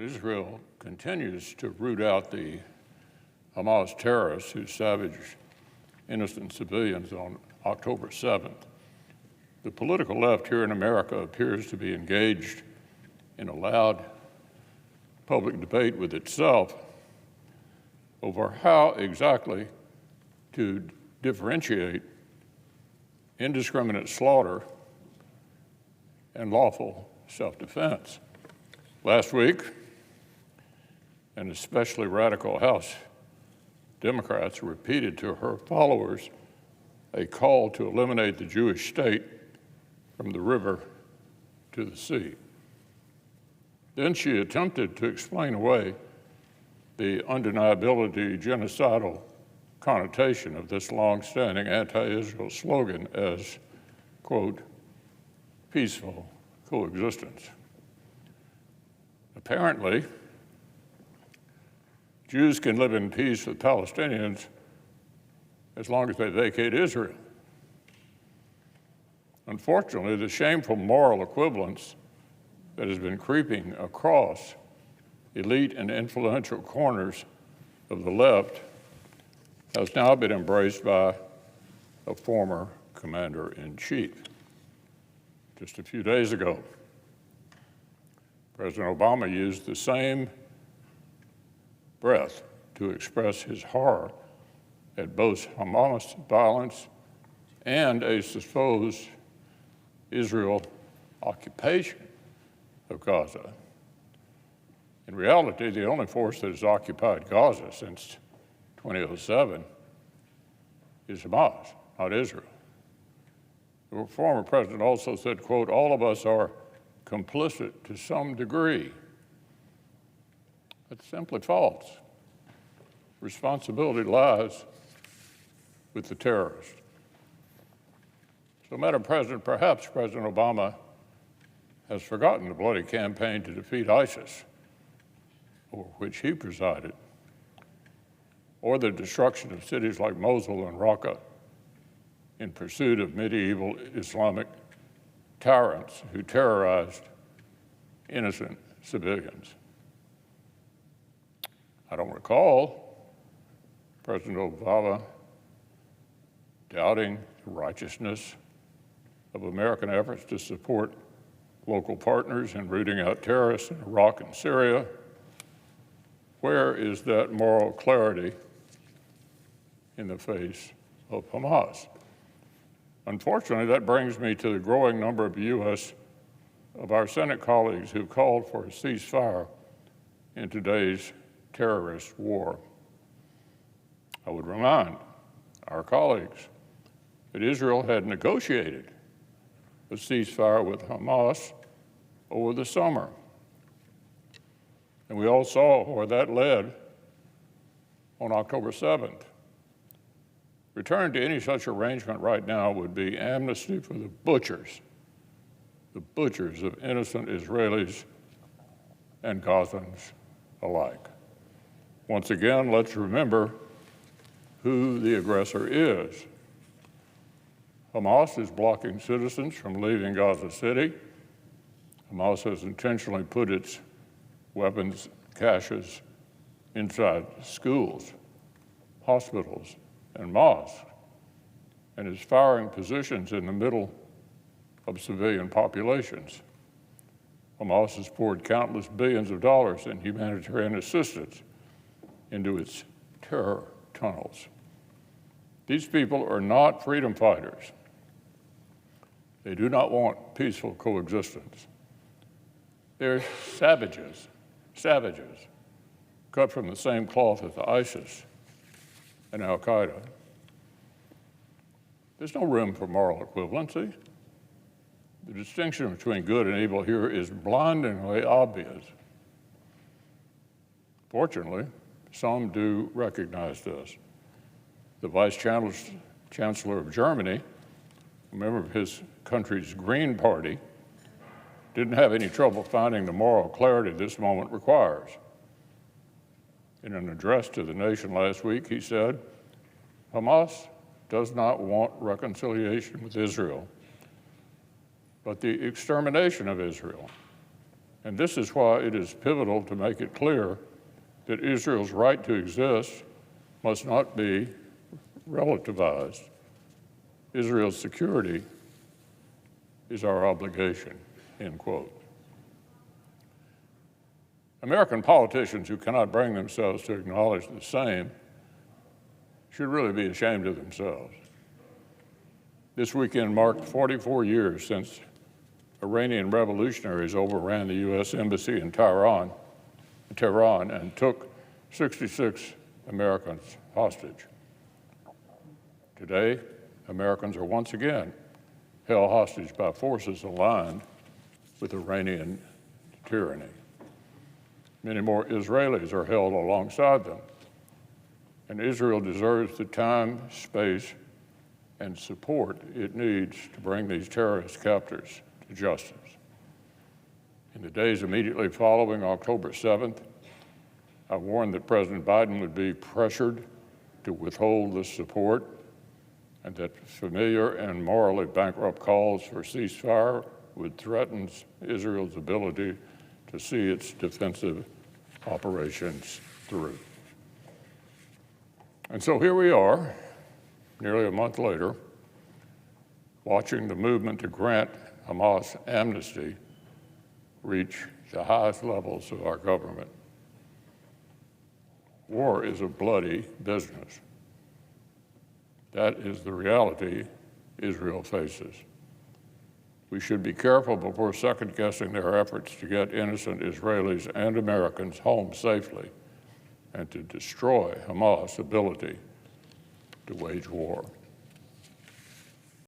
Israel continues to root out the Hamas terrorists who savaged innocent civilians on October 7th, the political left here in America appears to be engaged in a loud public debate with itself over how exactly to differentiate indiscriminate slaughter and lawful self-defense. Last week, an especially radical House Democrats repeated to her followers a call to eliminate the Jewish state from the river to the sea. Then she attempted to explain away the undeniability genocidal connotation of this long-standing anti-Israel slogan as, quote, peaceful coexistence. Apparently, Jews can live in peace with Palestinians as long as they vacate Israel. Unfortunately, the shameful moral equivalence that has been creeping across elite and influential corners of the left has now been embraced by a former commander-in-chief. Just a few days ago, President Obama used the same breath to express his horror at both Hamas violence and a supposed Israel occupation of Gaza. In reality, the only force that has occupied Gaza since 2007 is Hamas, not Israel. The former president also said, quote, all of us are complicit to some degree. That's simply false. Responsibility lies with the terrorists. So, Madam President, perhaps President Obama has forgotten the bloody campaign to defeat ISIS, over which he presided, or the destruction of cities like Mosul and Raqqa in pursuit of medieval Islamic tyrants who terrorized innocent civilians. I don't recall President Obama doubting the righteousness of American efforts to support local partners in rooting out terrorists in Iraq and Syria. Where is that moral clarity in the face of Hamas? Unfortunately, that brings me to the growing number of our Senate colleagues who called for a ceasefire in today's terrorist war. I would remind our colleagues that Israel had negotiated a ceasefire with Hamas over the summer. And we all saw where that led on October 7th. Return to any such arrangement right now would be amnesty for the butchers of innocent Israelis and Gazans alike. Once again, let's remember who the aggressor is. Hamas is blocking citizens from leaving Gaza City. Hamas has intentionally put its weapons caches inside schools, hospitals, and mosques, and is firing positions in the middle of civilian populations. Hamas has poured countless billions of dollars in humanitarian assistance into its terror tunnels. These people are not freedom fighters. They do not want peaceful coexistence. They're savages, cut from the same cloth as ISIS and al-Qaeda. There's no room for moral equivalency. The distinction between good and evil here is blindingly obvious. Fortunately, some do recognize this. The Vice Chancellor of Germany, a member of his country's Green Party, didn't have any trouble finding the moral clarity this moment requires. In an address to the nation last week, he said, Hamas does not want reconciliation with Israel, but the extermination of Israel. And this is why it is pivotal to make it clear that Israel's right to exist must not be relativized. Israel's security is our obligation, end quote. American politicians who cannot bring themselves to acknowledge the same should really be ashamed of themselves. This weekend marked 44 years since Iranian revolutionaries overran the U.S. Embassy in Tehran and took 66 Americans hostage. Today, Americans are once again held hostage by forces aligned with Iranian tyranny. Many more Israelis are held alongside them, and Israel deserves the time, space, and support it needs to bring these terrorist captors to justice. In the days immediately following October 7th, I warned that President Biden would be pressured to withhold this support and that familiar and morally bankrupt calls for ceasefire would threaten Israel's ability to see its defensive operations through. And so here we are, nearly a month later, watching the movement to grant Hamas amnesty reach the highest levels of our government. War is a bloody business. That is the reality Israel faces. We should be careful before second-guessing their efforts to get innocent Israelis and Americans home safely and to destroy Hamas' ability to wage war.